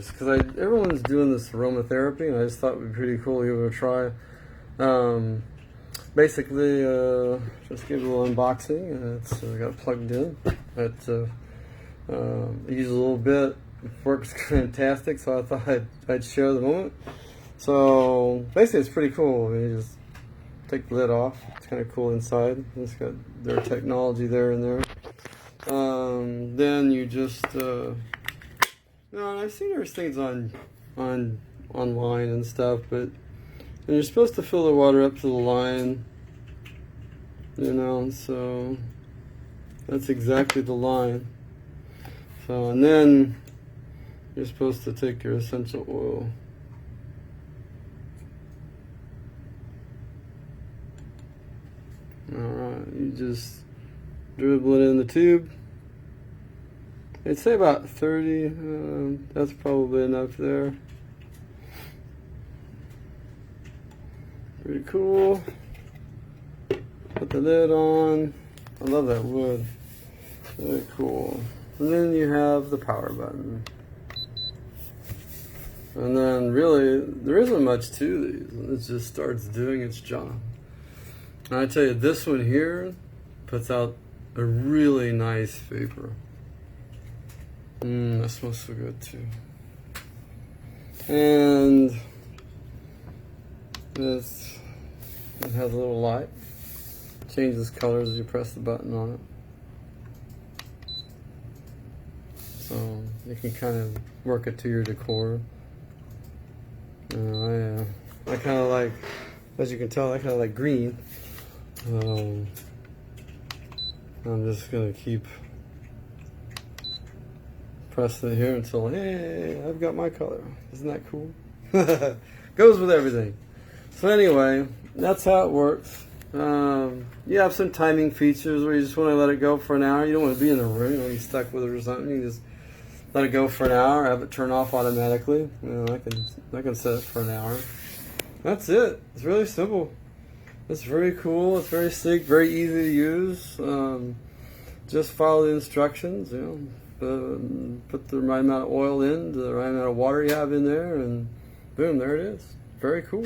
Because everyone's doing this aromatherapy, and I just thought it would be pretty cool to give it a try. Basically, just give it a little unboxing. It's got plugged in. Use a little bit. It works fantastic, so I thought I'd share the moment. So basically, it's pretty cool. I mean, you just take the lid off. It's kind of cool inside. It's got their technology there and there. Then you just I've seen there's things online and stuff, but you're supposed to fill the water up to the line, so that's exactly the line. So, and then you're supposed to take your essential oil. Alright, you just dribble it in the tube. I'd say about 30, that's probably enough there. Pretty cool. Put the lid on. I love that wood. Very cool. And then you have the power button. And then really, there isn't much to these. It just starts doing its job. And I tell you, this one here puts out a really nice vapor. That smells so good too. And it has a little light. Changes colors as you press the button on it. So you can kind of work it to your decor. I kind of like, as you can tell, I kind of like green. I'm just gonna keep pressing it here until, hey, I've got my color. Isn't that cool? Goes with everything. So anyway, that's how it works. You have some timing features where you just want to let it go for an hour. You don't want to be in the room, you're stuck with it or something. You just let it go for an hour, have it turn off automatically. I can set it for an hour. That's it. It's really simple. It's very cool. It's very sleek, very easy to use. Just follow the instructions. Put the right amount of oil in, the right amount of water you have in there, and boom, there it is. Very cool.